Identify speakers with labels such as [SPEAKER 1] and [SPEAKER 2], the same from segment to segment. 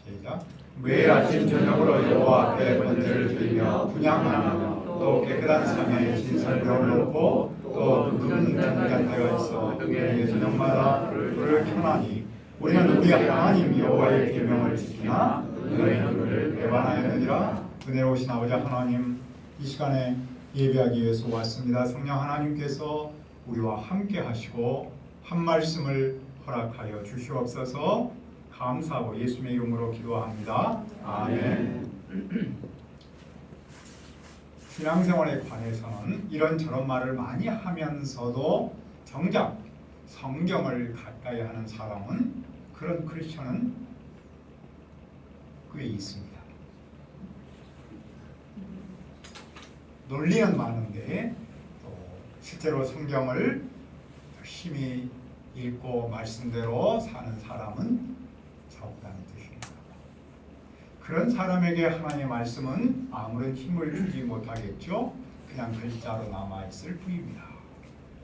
[SPEAKER 1] 시작. 매일 아침 저녁으로 여호와 앞에 번제를 드리며 분향하며 또 깨끗한 상에 진설병을 놓고 또 눕은 잔간대가 있어 그에게 저녁마다 불을 켜나니 우리는 우리 하나님 여호와의 계명을 지키나 너희는 그를 배반하였느니라. 은혜로우신 아버지 하나님, 이 시간에 예배하기 위해서 왔습니다. 성령 하나님께서 우리와 함께 하시고 한 말씀을 허락하여 주시옵소서. 감사하고 예수님의 이름으로 기도합니다. 아멘. 신앙생활에 관해서는 이런저런 말을 많이 하면서도 정작 성경을 가까이 하는 사람은, 그런 크리스천은 꽤 있습니다. 논리는 많은데 또 실제로 성경을 열심히 읽고 말씀대로 사는 사람은 적다는 뜻입니다. 그런 사람에게 하나님의 말씀은 아무런 힘을 주지 못하겠죠. 그냥 글자로 남아있을 뿐입니다.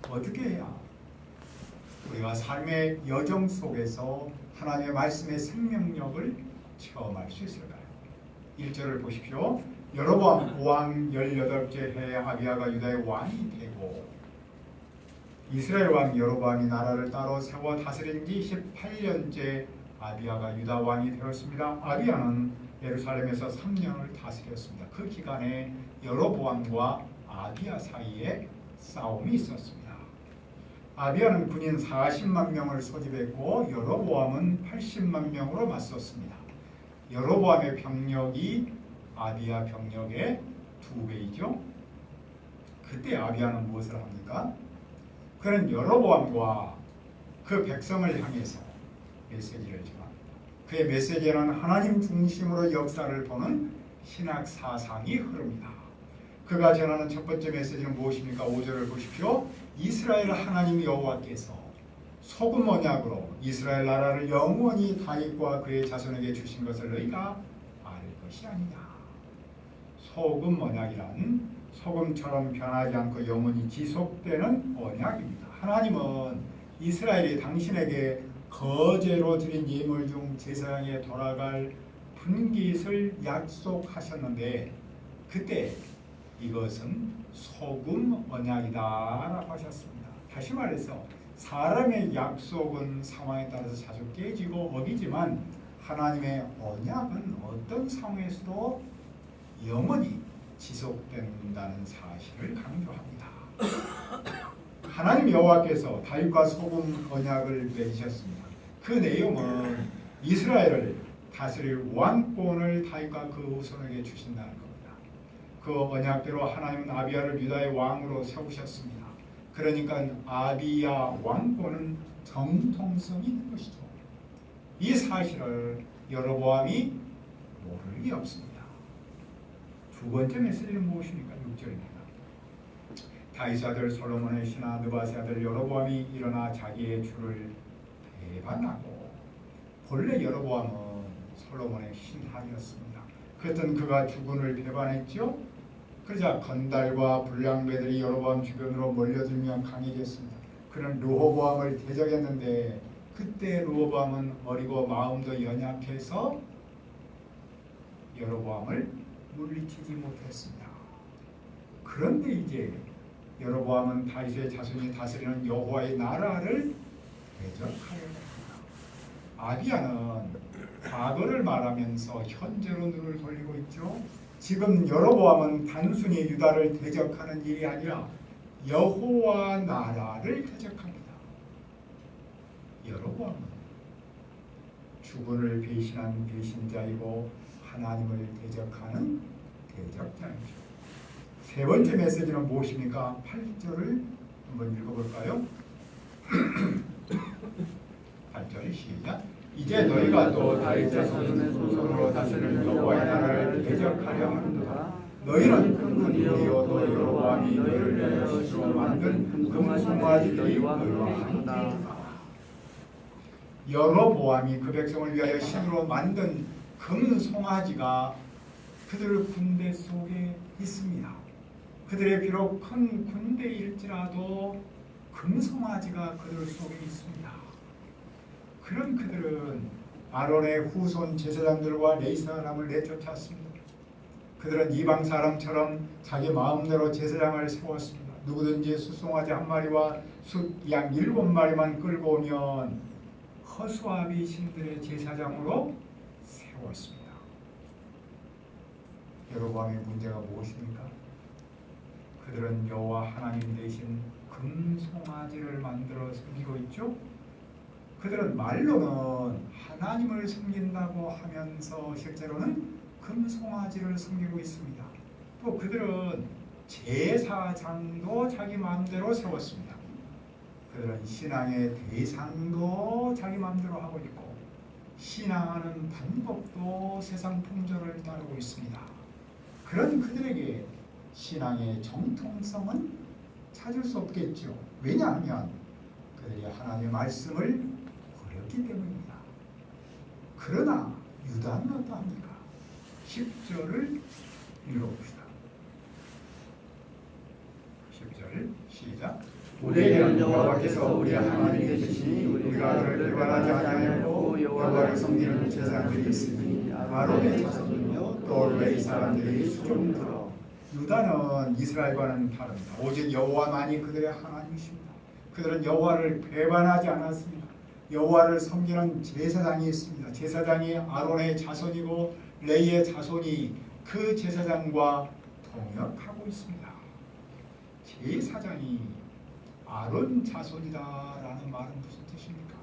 [SPEAKER 1] 어떻게 해야 우리가 삶의 여정 속에서 하나님의 말씀의 생명력을 체험할 수 있을까요? 1절을 보십시오. 여로보암 왕 18째 해에 아비야가 유다의 왕이 되고 이스라엘 왕 여로보암이 나라를 따로 세워 다스린 지 18년째 아비야가 유다 왕이 되었습니다. 아비야는 예루살렘에서 3년을 다스렸습니다. 그 기간에 여로보암과 아비야 사이에 싸움이 있었습니다. 아비야는 군인 40만 명을 소집했고 여로보암은 80만 명으로 맞섰습니다. 여로보암의 병력이 아비야 병력의 2배이죠. 그때 아비야는 무엇을 합니까? 그는 여로보암과 그 백성을 향해서 메시지를 전합니다. 그의 메시지는 하나님 중심으로 역사를 보는 신학 사상이 흐릅니다. 그가 전하는 첫 번째 메시지는 무엇입니까? 5절을 보십시오. 이스라엘 하나님 여호와께서 소금 언약으로 이스라엘 나라를 영원히 다윗과 그의 자손에게 주신 것을 너희가 알 것이 아니냐. 소금 언약이란 소금처럼 변하지 않고 영원히 지속되는 언약입니다. 하나님은 이스라엘이 당신에게 거제로 드린 예물 중 제사장에 돌아갈 분깃을 약속하셨는데 그때 이것은 소금 언약이다라고 하셨습니다. 다시 말해서 사람의 약속은 상황에 따라서 자주 깨지고 어기지만 하나님의 언약은 어떤 상황에서도 영원히 지속된다는 사실을 강조합니다. 하나님 여호와께서 다윗과 소금 언약을 맺으셨습니다. 그 내용은 이스라엘을 다스릴 왕권을 다윗과 그 후손에게 주신다는 겁니다. 그 언약대로 하나님은 아비야를 유다의 왕으로 세우셨습니다. 그러니까 아비야 왕권은 정통성이 있는 것이죠. 이 사실을 여로보암이 모를 리 없습니다. 두 번째 메시지는 무엇입니까? 6절입니다. 다윗의 아들 솔로몬의 신하 느밧의 아들 여로보암이 일어나 자기의 주를 배반하고, 본래 여로보암은 솔로몬의 신하였습니다. 그랬던 그가 주군을 배반했죠. 그러자 건달과 불량배들이 여로보암 주변으로 몰려들며 강해졌습니다. 그는 르호보암을 대적했는데 그때 르호보암은 어리고 마음도 연약해서 여로보암을 물리치지 못했습니다. 그런데 이제 여로보암은 다윗의 자손이 다스리는 여호와의 나라를 대적하려 합니다. 아비야는 과거를 말하면서 현재로 눈을 돌리고 있죠. 지금 여로보암은 단순히 유다를 대적하는 일이 아니라 여호와 나라를 대적합니다. 여로보암은 주군을 배신한 배신자이고 하나님을 대적하는 대적자이죠. 세 번째 메시지는 무엇입니까? 8절을 한번 읽어볼까요? 8절 시작. 이제 너희가 또 다윗 자손의 손으로 다스리는 여호와의 나라를 대적하려 하는도다. 너희는 큰군이요 또 여로보암이 너희를 위하여 시로 만든 금송아지들이 너희와 함께하라. 여로보암이 그 백성을 위하여 신으로 만든 금송아지가 그들 군대 속에 있습니다. 그들의 비록 큰 군대일지라도 금송아지가 그들 속에 있습니다. 그런 그들은 아론의 후손 제사장들과 레위 사람을 내쫓았습니다. 그들은 이방 사람처럼 자기 마음대로 제사장을 세웠습니다. 누구든지 숫송아지 한 마리와 숫양 7마리만 끌고 오면 허수아비 신들의 제사장으로 세웠습니다. 여로보암의 문제가 무엇입니까? 그들은 여호와 하나님 대신 금송아지를 만들어 섬기고 있죠. 그들은 말로는 하나님을 섬긴다고 하면서 실제로는 금송아지를 섬기고 있습니다. 또 그들은 제사장도 자기 마음대로 세웠습니다. 그들은 신앙의 대상도 자기 마음대로 하고 있고 신앙하는 방법도 세상 풍조를 따르고 있습니다. 그런 그들에게 신앙의 정통성은 찾을 수 없겠죠. 왜냐하면 그들이 하나님의 말씀을 버렸기 때문입니다. 그러나 유다는 어떠합니까? 10절을 읽어봅시다. 10절 시작.
[SPEAKER 2] 우리에게는 여호와께서 우리 하나님이 되시니
[SPEAKER 1] 우리가 그를 배반하지 아니하였고 여호와를 섬기는 제사장들이 있으니 아론의 자손이며 또 레위 사람들이 수종들어. 유다는 이스라엘과는 다릅니다. 오직 여호와만이 그들의 하나님이십니다. 그들은 여호와를 배반하지 않았습니다. 여호와를 섬기는 제사장이 있습니다. 제사장이 아론의 자손이고 레위의 자손이 그 제사장과 동역하고 있습니다. 제사장이 아론 자손이다라는 말은 무슨 뜻입니까?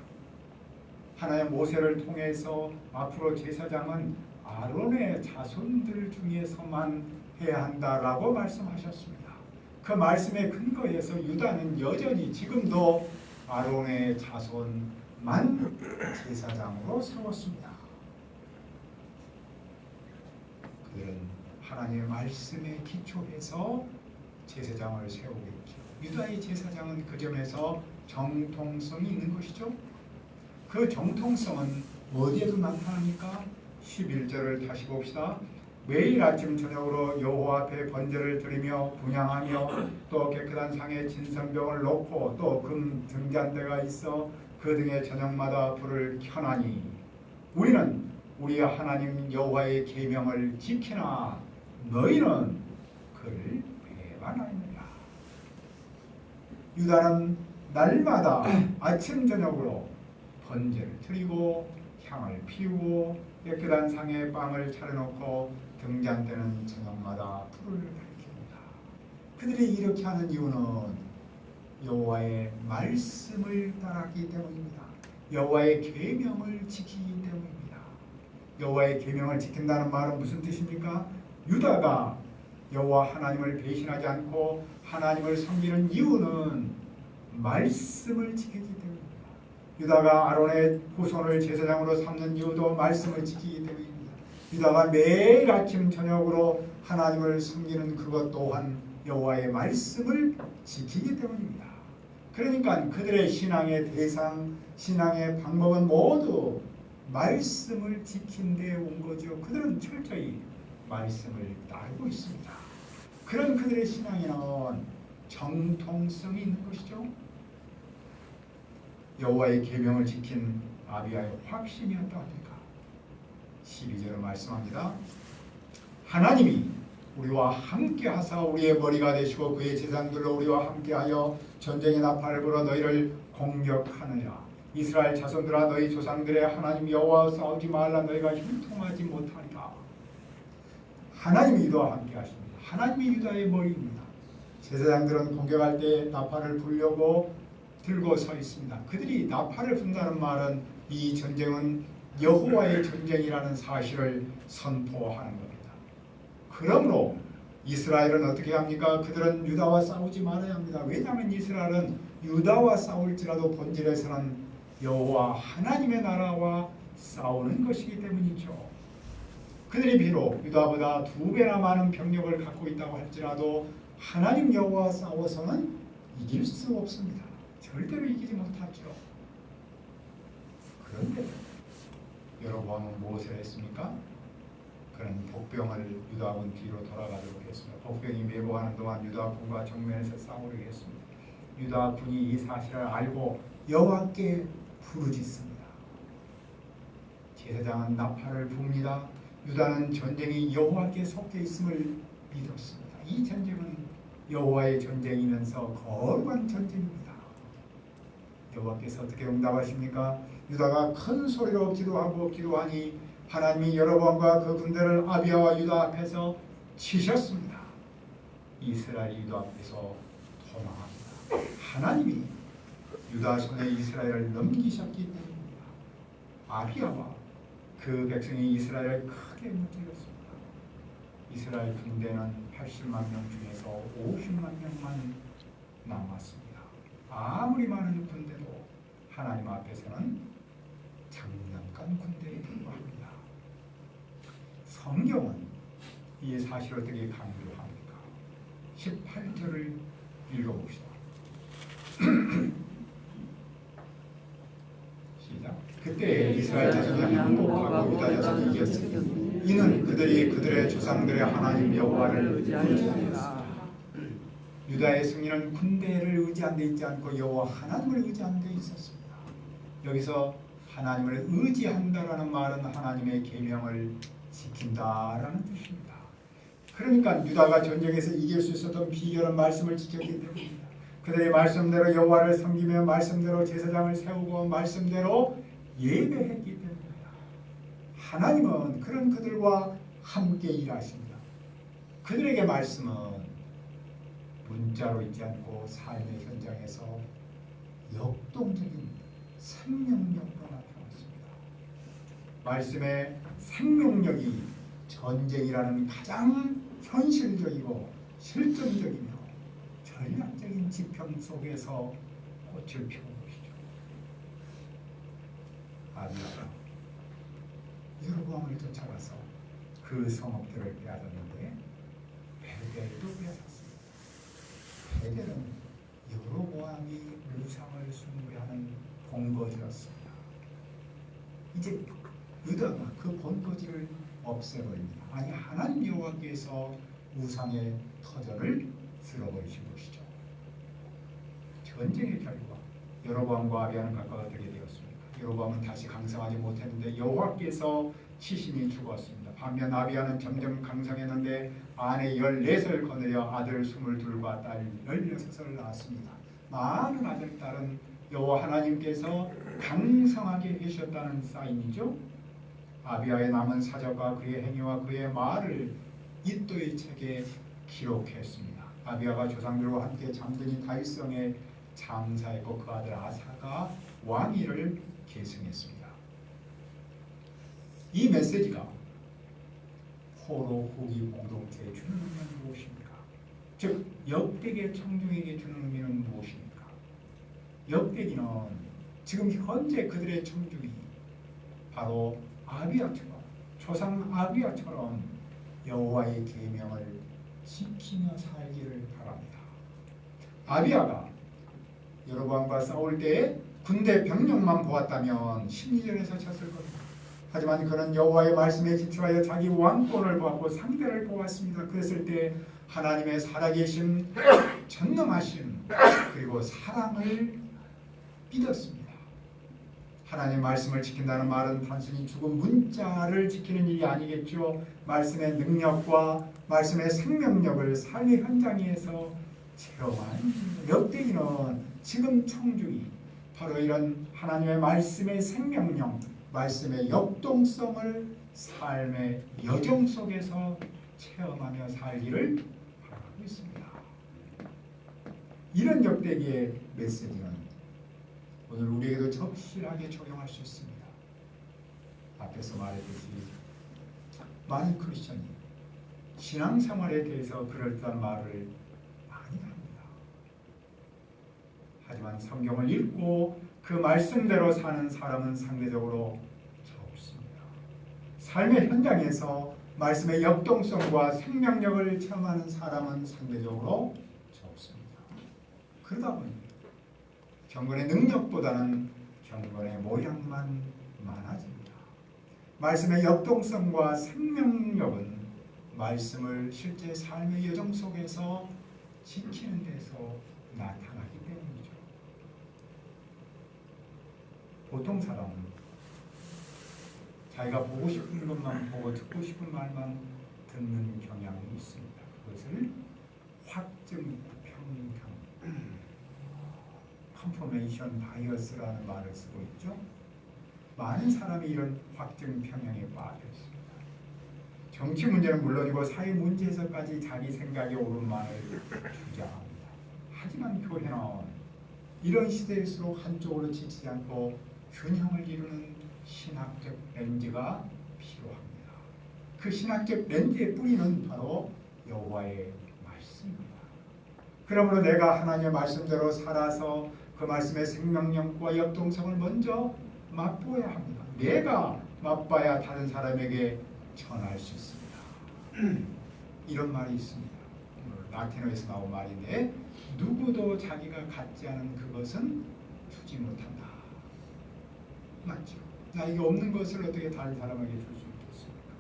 [SPEAKER 1] 하나의 모세를 통해서 앞으로 제사장은 아론의 자손들 중에서만 해야 한다라고 말씀하셨습니다. 그 말씀에 근거해서 유다는 여전히 지금도 아론의 자손만 제사장으로 세웠습니다. 그들은 하나님의 말씀에 기초해서 제사장을 세우고 있죠. 유다의 제사장은 그 점에서 정통성이 있는 것이죠. 그 정통성은 어디에도 나타납니까? 11절을 다시 봅시다. 매일 아침 저녁으로 여호와 앞에 번제를 드리며 분향하며 또 깨끗한 상에 진성병을 놓고 또 금 등잔대가 있어 그 등에 저녁마다 불을 켜나니 우리는 우리 하나님 여호와의 계명을 지키나 너희는 그를 배반하느니라. 유다는 날마다 아침 저녁으로 번제를 드리고 향을 피우고 깨끗한 상에 빵을 차려놓고 등잔대는 저녁마다 불을 밝힙니다. 그들이 이렇게 하는 이유는 여호와의 말씀을 따르기 때문입니다. 여호와의 계명을 지키기 때문입니다. 여호와의 계명을 지킨다는 말은 무슨 뜻입니까? 유다가 여호와 하나님을 배신하지 않고 하나님을 섬기는 이유는 말씀을 지키기 때문입니다. 유다가 아론의 후손을 제사장으로 삼는 이유도 말씀을 지키기 때문입니다. 유다가 매일 아침 저녁으로 하나님을 섬기는 그것 또한 여호와의 말씀을 지키기 때문입니다. 그러니까 그들의 신앙의 대상, 신앙의 방법은 모두 말씀을 지킨 데 온 거죠. 그들은 철저히 말씀을 따르고 있습니다. 그런 그들의 신앙에는 정통성이 있는 것이죠. 여호와의 계명을 지킨 아비야의 확신이었다 합니까? 12절은 말씀합니다. 하나님이 우리와 함께 하사 우리의 머리가 되시고 그의 제사장들로 우리와 함께하여 전쟁의 나팔을 불어 너희를 공격하느냐. 이스라엘 자손들아 너희 조상들의 하나님 여호와와 싸우지 말라. 너희가 형통하지 못하리라. 하나님이 유다와 함께 하십니다. 하나님이 유다의 머리입니다. 제사장들은 공격할 때 나팔을 불려고 들고 서 있습니다. 그들이 나팔을 분다는 말은 이 전쟁은 여호와의 전쟁이라는 사실을 선포하는 겁니다. 그러므로 이스라엘은 어떻게 합니까? 그들은 유다와 싸우지 말아야 합니다. 왜냐하면 이스라엘은 유다와 싸울지라도 본질에서는 여호와 하나님의 나라와 싸우는 것이기 때문이죠. 그들이 비록 유다보다 2배나 많은 병력을 갖고 있다고 할지라도 하나님 여호와와 싸워서는 이길 수 없습니다. 절대로 이기지 못하죠. 그런데 여로보암은 무엇을 했습니까? 그는 복병을 유다군 뒤로 돌아가도록 했습니다. 복병이 매복하는 동안 유다군과 정면에서 싸우려고 했습니다. 유다군이 이 사실을 알고 여호와께 부르짖습니다. 제사장은 나팔을 붑니다. 유다는 전쟁이 여호와께 속해 있음을 믿었습니다. 이 전쟁은 여호와의 전쟁이면서 거룩한 전쟁입니다. 여호와께서 어떻게 응답하십니까? 유다가 큰 소리로 기도하고 기도하니 하나님이 여로보암과 그 군대를 아비야와 유다 앞에서 치셨습니다. 이스라엘이 유다 앞에서 도망합니다. 하나님이 유다 손에 이스라엘을 넘기셨기 때문입니다. 아비야와 그 백성이 이스라엘을 크게 무찔렀습니다. 이스라엘 군대는 80만 명 중에서 50만 명만 남았습니다. 아무리 많은 군대도 하나님 앞에서는 장난감 군대에 불과합니다. 성경은 이 사실을 어떻게 강조합니까? 18절을 읽어봅시다. 시작. 그때 이스라엘 자손이 항복하고 유다 자손이 이겼으니 이는 그들이 그들의 조상들의 하나님 여호와를 의지하였습니다. 유다의 승리는 군대를 의지한 데 있지 않고 여호와 하나님을 의지한 데 있었습니다. 여기서 하나님을 의지한다라는 말은 하나님의 계명을 지킨다라는 뜻입니다. 그러니까 유다가 전쟁에서 이길 수 있었던 비결은 말씀을 지켰기 때문입니다. 그들의 말씀대로 여호와를 섬기며 말씀대로 제사장을 세우고 말씀대로 예배했기 때문입니다. 하나님은 그런 그들과 함께 일하십니다. 그들에게 말씀은 문자로 있지 않고 삶의 현장에서 역동적인 생명력으로 나타났습니다. 말씀의 생명력이 전쟁이라는 가장 현실적이고 실존적이며 전략적인 지평 속에서 꽃을 피운 것이죠. 아비야가 여로보암을 쫓아가서 그 성읍들을 빼앗았는데 베델도 빼앗았습니다. 베델은 여로보암이 우상을 숭배하는 본거지였습니다. 이제 유다가 그 본거지를 없애버립니다. 아니 하나님 여호와께서 우상의 터전을 쓸어버리신 것이죠. 전쟁의 결과 여로보암과 아비야는 각각 어떻게 되었습니까? 여로보암은 다시 강성하지 못했는데 여호와께서 치신이 죽었습니다. 반면 아비야는 점점 강성했는데 아내 14을 거느려 아들 22과 딸 16을 낳았습니다. 많은 아들 딸은 여호와 하나님께서 강성하게 해주셨다는 사인이죠. 아비야의 남은 사적과 그의 행위와 그의 말을 이또의 책에 기록했습니다. 아비야가 조상들과 함께 잠든이 다윗성에 장사했고 그 아들 아사가 왕위를 계승했습니다. 이 메시지가 포로 후기 공동체에 주는 의미는 무엇입니까? 즉 역대기의 청중에게 주는 의미는 무엇입니까? 역대기는 지금 현재 그들의 청중이 바로 아비야처럼 조상 아비야처럼 여호와의 계명을 지키며 살기를 바랍니다. 아비야가 여로보암과 싸울 때 군대 병력만 보았다면 심리전에서 졌을 겁니다. 하지만 그는 여호와의 말씀에 기초하여 자기 왕권을 보았고 상대를 보았습니다. 그랬을 때 하나님의 살아계심, 전능하심 그리고 사랑을 믿었습니다. 하나님의 말씀을 지킨다는 말은 단순히 죽은 문자를 지키는 일이 아니겠죠. 말씀의 능력과 말씀의 생명력을 삶의 현장에서 체험한 역대기는 지금 청중이 바로 이런 하나님의 말씀의 생명력, 말씀의 역동성을 삶의 여정 속에서 체험하며 살기를 바라고 있습니다. 이런 역대기의 메시지는 오늘 우리에게도 적실하게 적용할 수 있습니다. 앞에서 말했듯이 많은 크리스천이 신앙생활에 대해서 그럴듯한 말을 많이 합니다. 하지만 성경을 읽고 그 말씀대로 사는 사람은 상대적으로 적습니다. 삶의 현장에서 말씀의 역동성과 생명력을 체험하는 사람은 상대적으로 적습니다. 그러다 보니 경건의 능력보다는 경건의 모양만 많아집니다. 말씀의 역동성과 생명력은 말씀을 실제 삶의 여정 속에서 지키는 데서 나타나기 때문이죠. 보통 사람은 자기가 보고 싶은 것만 보고 듣고 싶은 말만 듣는 경향이 있습니다. 그것을 확증 편향, 컨퍼메이션 바이어스라는 말을 쓰고 있죠. 많은 사람이 이런 확증 편향에 빠져 있습니다. 정치 문제는 물론이고 사회 문제에서까지 자기 생각에 옳은 말을 주장합니다. 하지만 교회는 이런 시대일수록 한쪽으로 지치지 않고 균형을 이루는 신학적 렌즈가 필요합니다. 그 신학적 렌즈의 뿌리는 바로 여호와의 말씀입니다. 그러므로 내가 하나님의 말씀대로 살아서 그 말씀의 생명력과 역동성을 먼저 맛보아야 합니다. 내가 맛봐야 다른 사람에게 전할 수 있습니다. 이런 말이 있습니다. 라틴어에서 나온 말인데 누구도 자기가 갖지 않은 그것은 주지 못한다. 맞죠? 나에게 없는 것을 어떻게 다른 사람에게 줄 수 있겠습니까?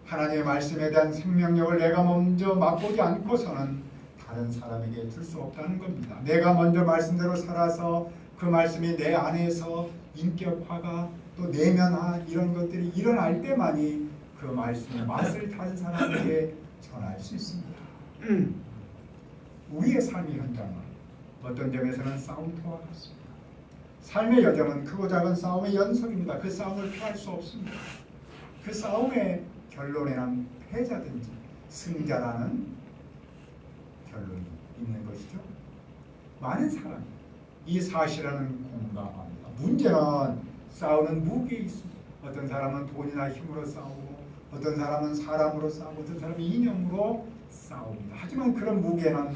[SPEAKER 1] 하나님의 말씀에 대한 생명력을 내가 먼저 맛보지 않고서는 다른 사람에게 줄 수 없다는 겁니다. 내가 먼저 말씀대로 살아서 그 말씀이 내 안에서 인격화가 또 내면화 이런 것들이 일어날 때만이 그 말씀의 맛을 다른 사람에게 전할 수 있습니다. 우리의 삶의 현장은 어떤 점에서는 싸움터와 같습니다. 삶의 여정은 크고 작은 싸움의 연속입니다. 그 싸움을 피할 수 없습니다. 그 싸움의 결론에는 패자든지 승자라는 결론이 있는 것이죠. 많은 사람이 이 사실에는 공감합니다. 문제는 싸우는 무기에 있습니다. 어떤 사람은 돈이나 힘으로 싸우고 어떤 사람은 사람으로 싸우고 어떤 사람은 이념으로 싸웁니다. 하지만 그런 무게는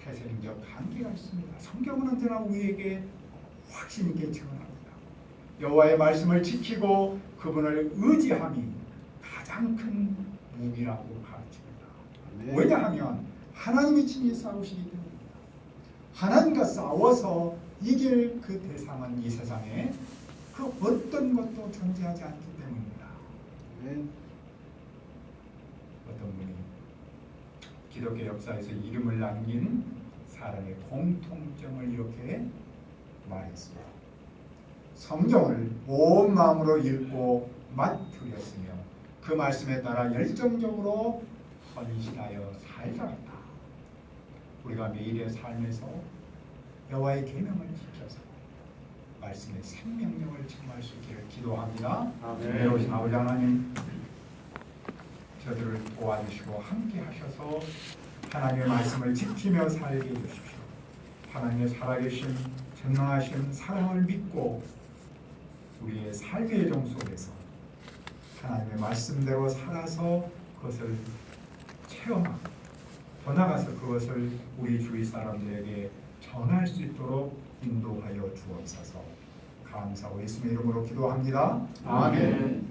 [SPEAKER 1] 태생적 한계가 있습니다. 성경은 언제나 우리에게 확신 있게 증언합니다. 여호와의 말씀을 지키고 그분을 의지함이 가장 큰 무기라고 가르칩니다. 왜냐하면 하나님이 친히 싸우시기 때문입니다. 하나님과 싸워서 이길 그 대상은 이 세상에 그 어떤 것도 존재하지 않기 때문입니다. 어떤 분이 기독교 역사에서 이름을 남긴 사람의 공통점을 이렇게 말했습니다. 성경을 온 마음으로 읽고 맛들였으며 그 말씀에 따라 열정적으로 헌신하여 살자였다. 우리가 매일의 삶에서 여호와의 계명을 지켜서 말씀의 생명력을 체험할 수 있기를 기도합니다. 내려오신 아버지 하나님, 저들을 도와주시고 함께 하셔서 하나님의 말씀을 지키며 살게 해주십시오. 하나님의 살아계신 전능하신 사랑을 믿고 우리의 삶의 여정 속에서 하나님의 말씀대로 살아서 그것을 체험하고 더 나아가서 그것을 우리 주위 사람들에게 전할 수 있도록 인도하여 주옵소서. 감사하고 예수님의 이름으로 기도합니다. 아멘.